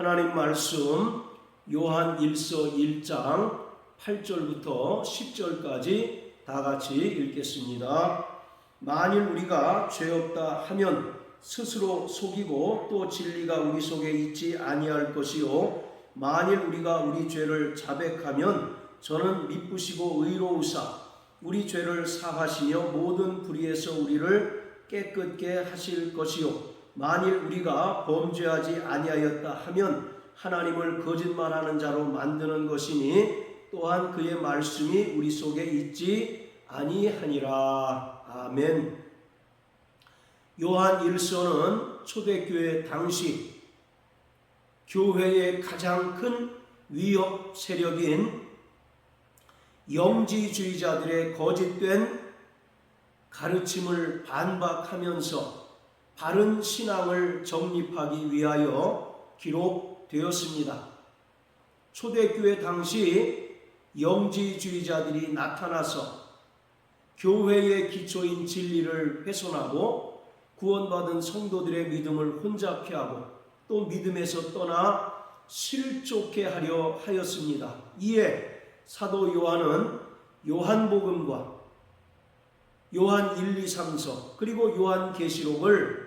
하나님 말씀 요한 1서 1장 8절부터 10절까지 다 같이 읽겠습니다. 만일 우리가 죄 없다 하면 스스로 속이고 또 진리가 우리 속에 있지 아니할 것이요 만일 우리가 우리 죄를 자백하면 저는 미쁘시고 의로우사 우리 죄를 사하시며 모든 불의에서 우리를 깨끗게 하실 것이요 만일 우리가 범죄하지 아니하였다 하면 하나님을 거짓말하는 자로 만드는 것이니 또한 그의 말씀이 우리 속에 있지 아니하니라. 아멘. 요한 1서는 초대교회 당시 교회의 가장 큰 위협 세력인 영지주의자들의 거짓된 가르침을 반박하면서 바른 신앙을 정립하기 위하여 기록되었습니다. 초대교회 당시 영지주의자들이 나타나서 교회의 기초인 진리를 훼손하고 구원받은 성도들의 믿음을 혼잡케 하고 또 믿음에서 떠나 실족케 하려 하였습니다. 이에 사도 요한은 요한복음과 요한 1, 2, 3서 그리고 요한계시록을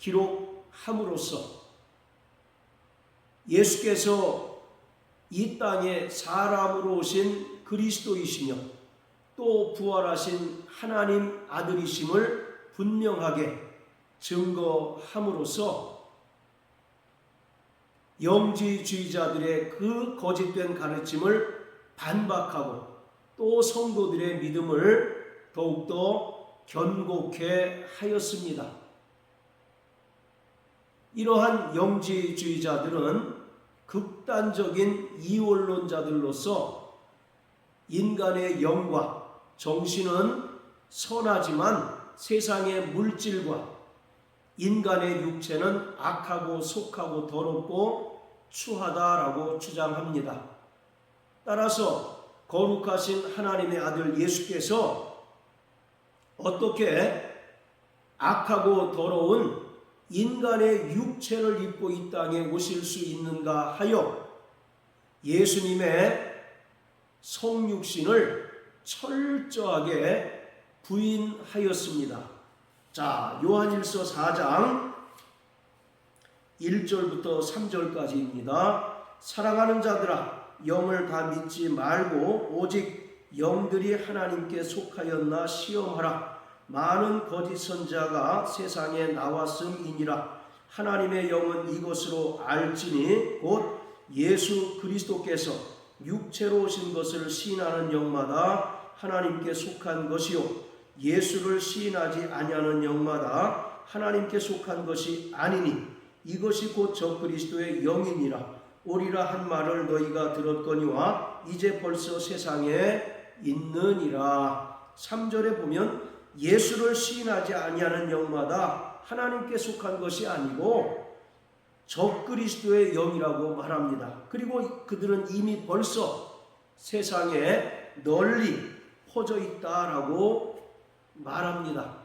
기록함으로써 예수께서 이 땅에 사람으로 오신 그리스도이시며 또 부활하신 하나님 아들이심을 분명하게 증거함으로써 영지주의자들의 그 거짓된 가르침을 반박하고 또 성도들의 믿음을 더욱더 견고케 하였습니다. 이러한 영지주의자들은 극단적인 이원론자들로서 인간의 영과 정신은 선하지만 세상의 물질과 인간의 육체는 악하고 속하고 더럽고 추하다라고 주장합니다. 따라서 거룩하신 하나님의 아들 예수께서 어떻게 악하고 더러운 인간의 육체를 입고 이 땅에 오실 수 있는가 하여 예수님의 성육신을 철저하게 부인하였습니다. 자, 요한일서 4장 1절부터 3절까지입니다. 사랑하는 자들아 영을 다 믿지 말고 오직 영들이 하나님께 속하였나 시험하라. 많은 거짓 선지자가 세상에 나왔음이니라. 하나님의 영은 이것으로 알지니 곧 예수 그리스도께서 육체로 오신 것을 시인하는 영마다 하나님께 속한 것이요 예수를 시인하지 아니하는 영마다 하나님께 속한 것이 아니니 이것이 곧 저 그리스도의 영이니라. 오리라 한 말을 너희가 들었거니와 이제 벌써 세상에 있느니라. 3절에 보면 예수를 시인하지 아니하는 영마다 하나님께 속한 것이 아니고 적그리스도의 영이라고 말합니다. 그리고 그들은 이미 벌써 세상에 널리 퍼져 있다라고 말합니다.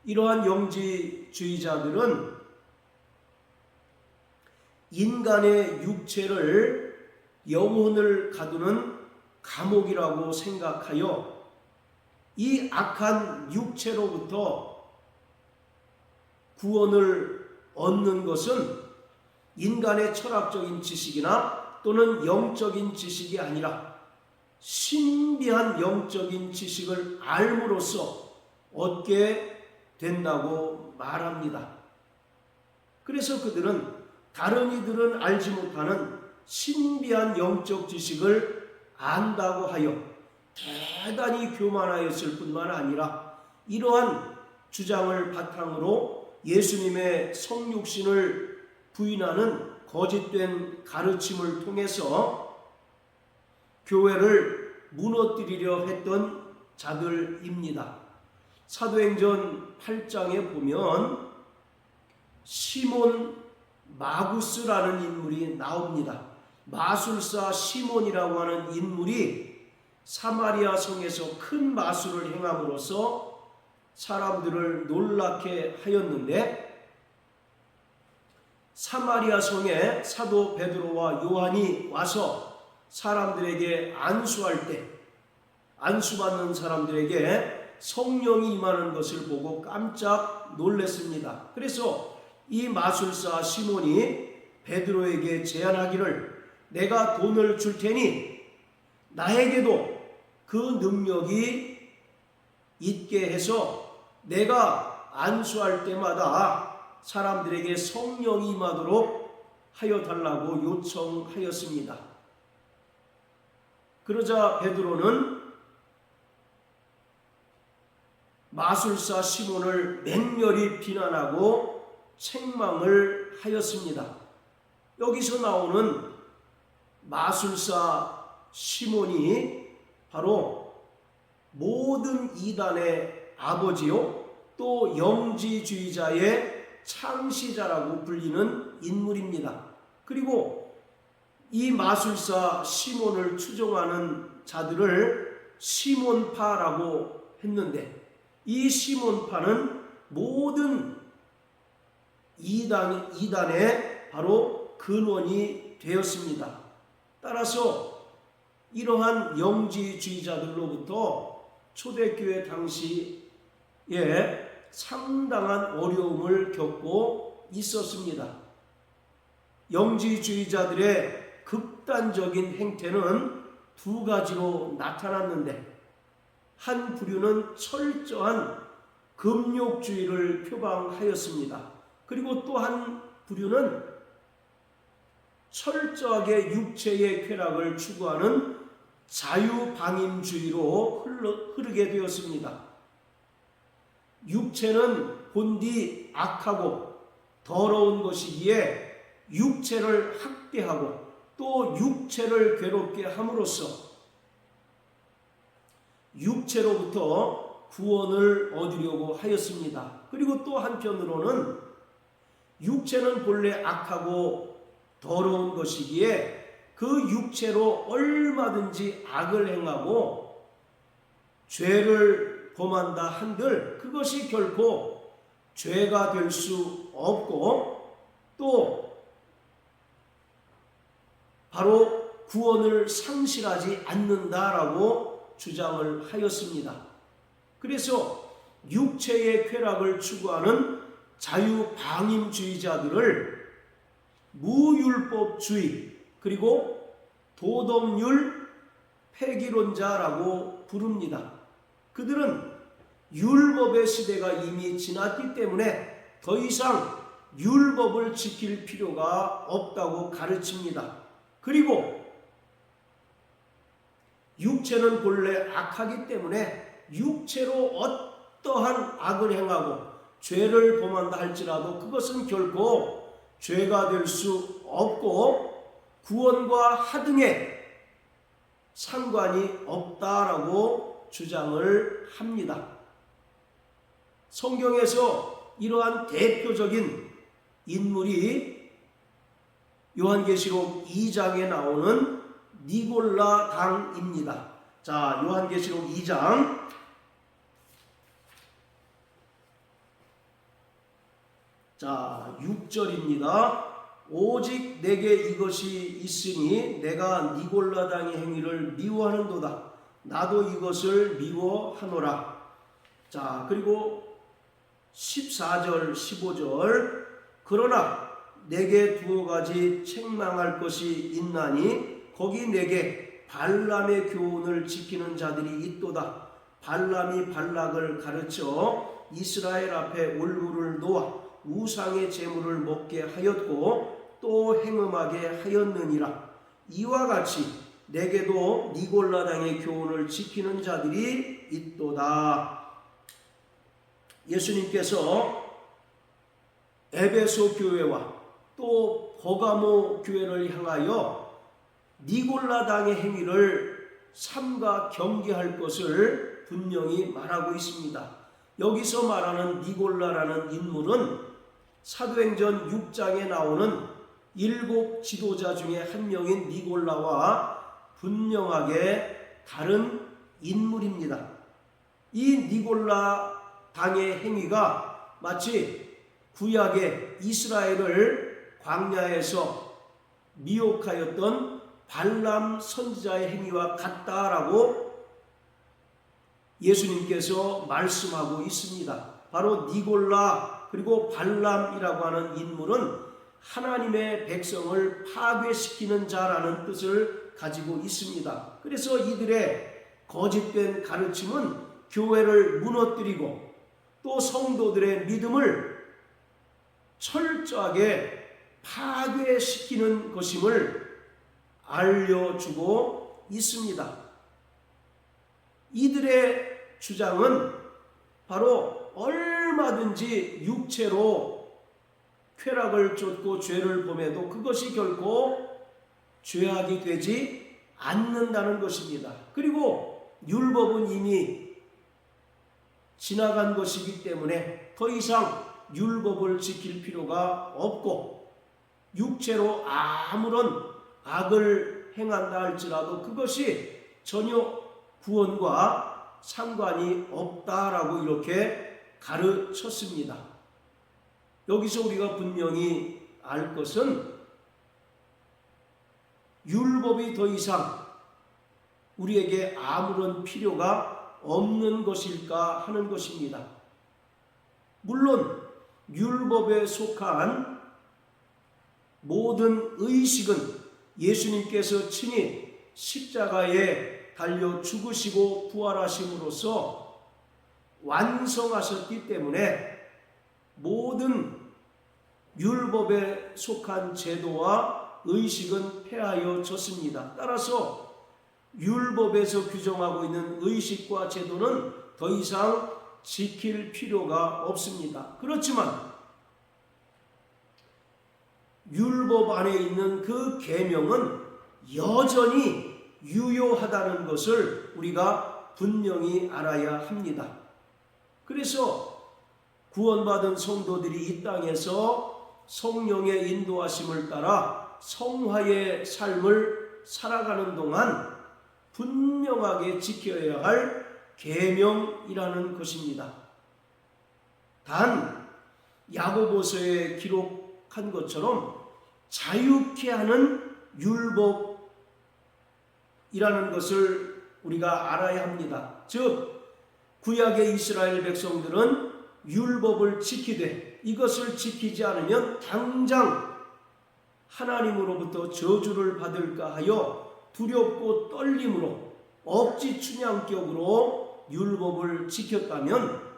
이러한 영지주의자들은 인간의 육체를 영혼을 가두는 감옥이라고 생각하여 이 악한 육체로부터 구원을 얻는 것은 인간의 철학적인 지식이나 또는 영적인 지식이 아니라 신비한 영적인 지식을 알므로써 얻게 된다고 말합니다. 그래서 그들은 다른 이들은 알지 못하는 신비한 영적 지식을 안다고 하여 대단히 교만하였을 뿐만 아니라 이러한 주장을 바탕으로 예수님의 성육신을 부인하는 거짓된 가르침을 통해서 교회를 무너뜨리려 했던 자들입니다. 사도행전 8장에 보면 시몬 마구스라는 인물이 나옵니다. 마술사 시몬이라고 하는 인물이 사마리아 성에서 큰 마술을 행함으로써 사람들을 놀라게 하였는데 사마리아 성에 사도 베드로와 요한이 와서 사람들에게 안수할 때 안수받는 사람들에게 성령이 임하는 것을 보고 깜짝 놀랐습니다. 그래서 이 마술사 시몬이 베드로에게 제안하기를 내가 돈을 줄 테니 나에게도 그 능력이 있게 해서 내가 안수할 때마다 사람들에게 성령이 임하도록 하여 달라고 요청하였습니다. 그러자 베드로는 마술사 시몬을 맹렬히 비난하고 책망을 하였습니다. 여기서 나오는 마술사 시몬이 바로 모든 이단의 아버지요 또 영지주의자의 창시자라고 불리는 인물입니다. 그리고 이 마술사 시몬을 추종하는 자들을 시몬파라고 했는데 이 시몬파는 모든 이단의 바로 근원이 되었습니다. 따라서 이러한 영지주의자들로부터 초대교회 당시에 상당한 어려움을 겪고 있었습니다. 영지주의자들의 극단적인 행태는 두 가지로 나타났는데 한 부류는 철저한 금욕주의를 표방하였습니다. 그리고 또 한 부류는 철저하게 육체의 쾌락을 추구하는 자유방임주의로 흐르게 되었습니다. 육체는 본디 악하고 더러운 것이기에 육체를 학대하고 또 육체를 괴롭게 함으로써 육체로부터 구원을 얻으려고 하였습니다. 그리고 또 한편으로는 육체는 본래 악하고 더러운 것이기에 그 육체로 얼마든지 악을 행하고 죄를 범한다 한들 그것이 결코 죄가 될 수 없고 또 바로 구원을 상실하지 않는다라고 주장을 하였습니다. 그래서 육체의 쾌락을 추구하는 자유방임주의자들을 무율법주의 그리고 도덕률 폐기론자라고 부릅니다. 그들은 율법의 시대가 이미 지났기 때문에 더 이상 율법을 지킬 필요가 없다고 가르칩니다. 그리고 육체는 본래 악하기 때문에 육체로 어떠한 악을 행하고 죄를 범한다 할지라도 그것은 결코 죄가 될 수 없고 구원과 하등에 상관이 없다라고 주장을 합니다. 성경에서 이러한 대표적인 인물이 요한계시록 2장에 나오는 니골라 당입니다. 자, 요한계시록 2장 자 6절입니다. 오직 내게 이것이 있으니 내가 니골라 당의 행위를 미워하는도다. 나도 이것을 미워하노라. 자, 그리고 14절 15절 그러나 내게 두어 가지 책망할 것이 있나니 거기 내게 발람의 교훈을 지키는 자들이 있도다. 발람이 발락을 가르쳐 이스라엘 앞에 올무를 놓아 우상의 제물을 먹게 하였고 또 행음하게 하였느니라. 이와 같이 내게도 니골라 당의 교훈을 지키는 자들이 있도다. 예수님께서 에베소 교회와 또 버가모 교회를 향하여 니골라 당의 행위를 삼가 경계할 것을 분명히 말하고 있습니다. 여기서 말하는 니골라라는 인물은 사도행전 6장에 나오는 7 지도자 중에 한 명인 니골라와 분명하게 다른 인물입니다. 이 니골라 당의 행위가 마치 구약의 이스라엘을 광야에서 미혹하였던 발람 선지자의 행위와 같다라고 예수님께서 말씀하고 있습니다. 바로 니골라 그리고 발람이라고 하는 인물은 하나님의 백성을 파괴시키는 자라는 뜻을 가지고 있습니다. 그래서 이들의 거짓된 가르침은 교회를 무너뜨리고 또 성도들의 믿음을 철저하게 파괴시키는 것임을 알려주고 있습니다. 이들의 주장은 바로 얼마든지 육체로 쾌락을 쫓고 죄를 범해도 그것이 결코 죄악이 되지 않는다는 것입니다. 그리고 율법은 이미 지나간 것이기 때문에 더 이상 율법을 지킬 필요가 없고 육체로 아무런 악을 행한다 할지라도 그것이 전혀 구원과 상관이 없다라고 이렇게 가르쳤습니다. 여기서 우리가 분명히 알 것은 율법이 더 이상 우리에게 아무런 필요가 없는 것일까 하는 것입니다. 물론 율법에 속한 모든 의식은 예수님께서 친히 십자가에 달려 죽으시고 부활하심으로써 완성하셨기 때문에 모든 율법에 속한 제도와 의식은 폐하여졌습니다. 따라서 율법에서 규정하고 있는 의식과 제도는 더 이상 지킬 필요가 없습니다. 그렇지만 율법 안에 있는 그 계명은 여전히 유효하다는 것을 우리가 분명히 알아야 합니다. 그래서 구원받은 성도들이 이 땅에서 성령의 인도하심을 따라 성화의 삶을 살아가는 동안 분명하게 지켜야 할 계명이라는 것입니다. 단 야고보서에 기록한 것처럼 자유케 하는 율법이라는 것을 우리가 알아야 합니다. 즉 구약의 이스라엘 백성들은 율법을 지키되 이것을 지키지 않으면 당장 하나님으로부터 저주를 받을까 하여 두렵고 떨림으로 억지 춘향격으로 율법을 지켰다면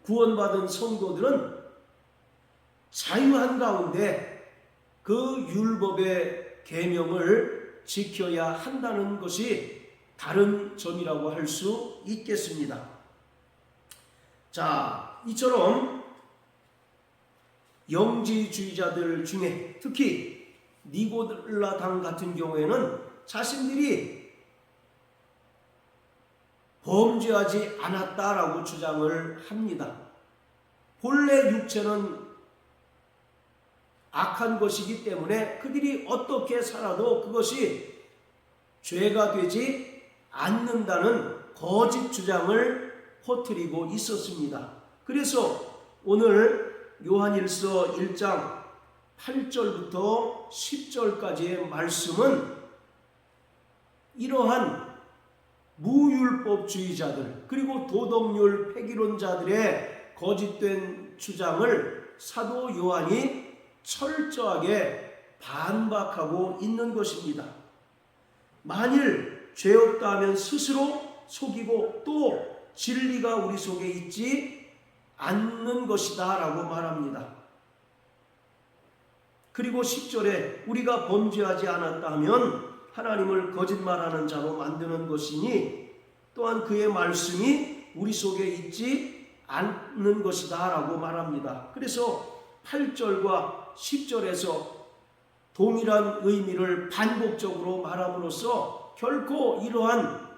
구원받은 성도들은 자유한 가운데 그 율법의 계명을 지켜야 한다는 것이 다른 점이라고 할 수 있겠습니다. 자, 이처럼 영지주의자들 중에 특히 니고라당 같은 경우에는 자신들이 범죄하지 않았다라고 주장을 합니다. 본래 육체는 악한 것이기 때문에 그들이 어떻게 살아도 그것이 죄가 되지 않는다는 거짓 주장을 퍼뜨리고 있었습니다. 그래서 오늘 요한일서 1장 8절부터 10절까지의 말씀은 이러한 무율법주의자들 그리고 도덕률 폐기론자들의 거짓된 주장을 사도 요한이 철저하게 반박하고 있는 것입니다. 만일 죄 없다 하면 스스로 속이고 또 진리가 우리 속에 있지 않는 것이다 라고 말합니다. 그리고 10절에 우리가 범죄하지 않았다 하면 하나님을 거짓말하는 자로 만드는 것이니 또한 그의 말씀이 우리 속에 있지 않는 것이다 라고 말합니다. 그래서 8절과 10절에서 동일한 의미를 반복적으로 말함으로써 결코 이러한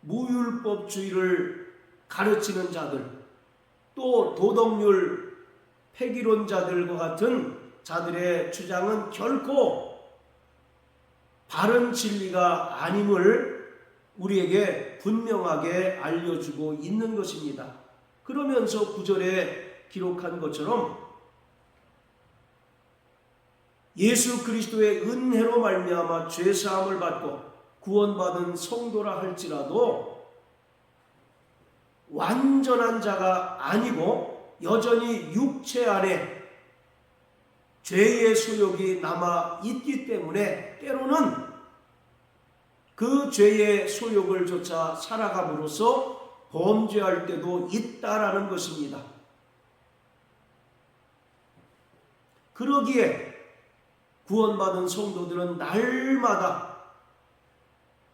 무율법주의를 가르치는 자들 또 도덕률 폐기론자들과 같은 자들의 주장은 결코 바른 진리가 아님을 우리에게 분명하게 알려주고 있는 것입니다. 그러면서 9절에 기록한 것처럼 예수 그리스도의 은혜로 말미암아 죄사함을 받고 구원받은 성도라 할지라도 완전한 자가 아니고 여전히 육체 안에 죄의 소욕이 남아 있기 때문에 때로는 그 죄의 소욕을 쫓아 살아감으로써 범죄할 때도 있다라는 것입니다. 그러기에 구원받은 성도들은 날마다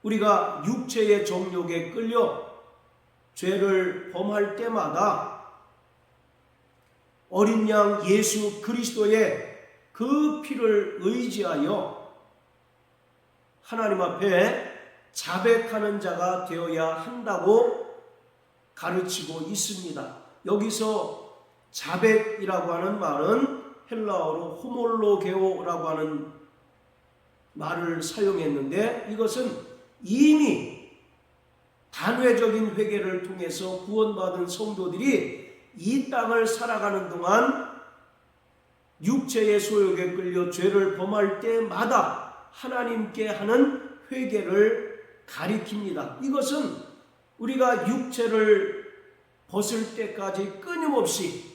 우리가 육체의 정욕에 끌려 죄를 범할 때마다 어린 양 예수 그리스도의 그 피를 의지하여 하나님 앞에 자백하는 자가 되어야 한다고 가르치고 있습니다. 여기서 자백이라고 하는 말은 헬라어로 호몰로게오라고 하는 말을 사용했는데 이것은 이미 단회적인 회개를 통해서 구원받은 성도들이 이 땅을 살아가는 동안 육체의 소욕에 끌려 죄를 범할 때마다 하나님께 하는 회개를 가리킵니다. 이것은 우리가 육체를 벗을 때까지 끊임없이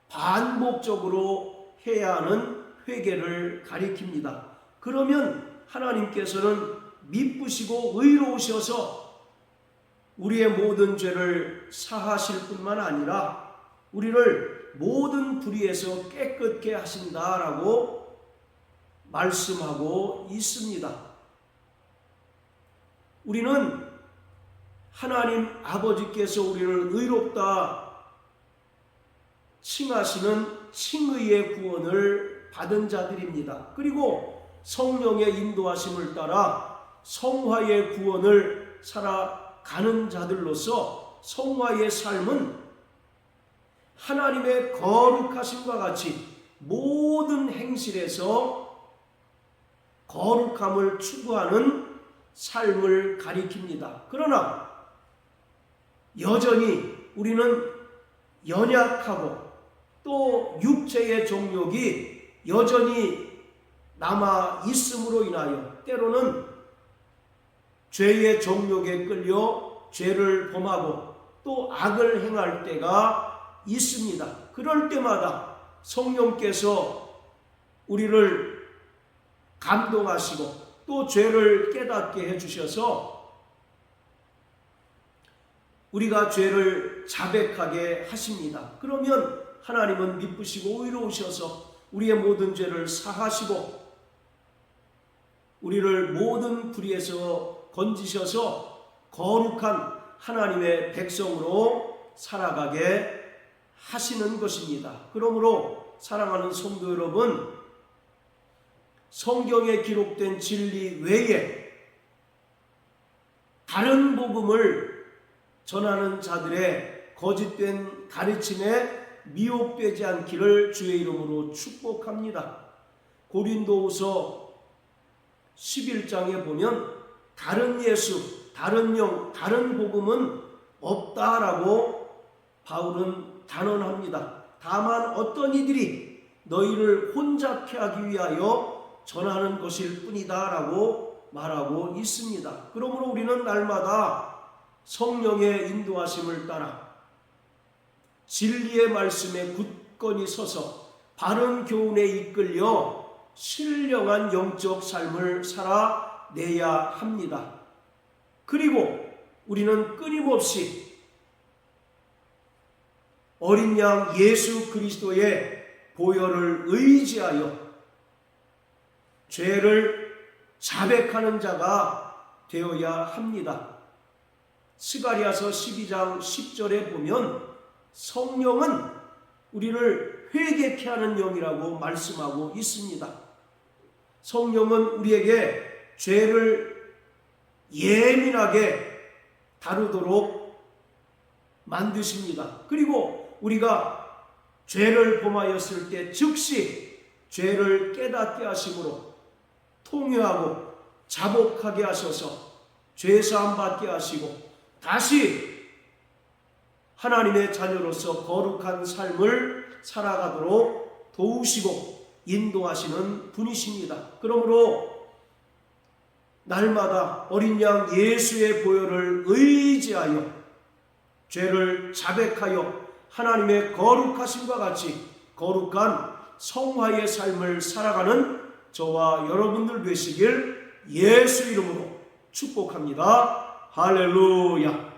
반복적으로 해야 하는 회개를 가리킵니다. 그러면 하나님께서는 미쁘시고 의로우셔서 우리의 모든 죄를 사하실 뿐만 아니라 우리를 모든 불의에서 깨끗게 하신다라고 말씀하고 있습니다. 우리는 하나님 아버지께서 우리를 의롭다 칭하시는 칭의의 구원을 받은 자들입니다. 그리고 성령의 인도하심을 따라 성화의 구원을 살아가는 자들로서 성화의 삶은 하나님의 거룩하심과 같이 모든 행실에서 거룩함을 추구하는 삶을 가리킵니다. 그러나 여전히 우리는 연약하고 또 육체의 정욕이 여전히 남아 있음으로 인하여 때로는 죄의 정욕에 끌려 죄를 범하고 또 악을 행할 때가 있습니다. 그럴 때마다 성령께서 우리를 감동하시고 또 죄를 깨닫게 해주셔서 우리가 죄를 자백하게 하십니다. 그러면 하나님은 미쁘시고 의로우셔서 우리의 모든 죄를 사하시고 우리를 모든 불의에서 건지셔서 거룩한 하나님의 백성으로 살아가게 하시는 것입니다. 그러므로 사랑하는 성도 여러분, 성경에 기록된 진리 외에 다른 복음을 전하는 자들의 거짓된 가르침에 미혹되지 않기를 주의 이름으로 축복합니다. 고린도후서 11장에 보면 다른 예수, 다른 영, 다른 복음은 없다라고 바울은 단언합니다. 다만 어떤 이들이 너희를 혼잡케 하기 위하여 전하는 것일 뿐이다 라고 말하고 있습니다. 그러므로 우리는 날마다 성령의 인도하심을 따라 진리의 말씀에 굳건히 서서 바른 교훈에 이끌려 신령한 영적 삶을 살아내야 합니다. 그리고 우리는 끊임없이 어린 양 예수 그리스도의 보혈을 의지하여 죄를 자백하는 자가 되어야 합니다. 스가랴서 12장 10절에 보면 성령은 우리를 회개케 하는 영이라고 말씀하고 있습니다. 성령은 우리에게 죄를 예민하게 다루도록 만드십니다. 그리고 우리가 죄를 범하였을 때 즉시 죄를 깨닫게 하심으로 통회하고 자복하게 하셔서 죄사함 받게 하시고 다시 하나님의 자녀로서 거룩한 삶을 살아가도록 도우시고 인도하시는 분이십니다. 그러므로 날마다 어린 양 예수의 보혈을 의지하여 죄를 자백하여 하나님의 거룩하심과 같이 거룩한 성화의 삶을 살아가는 저와 여러분들 되시길 예수 이름으로 축복합니다. 할렐루야.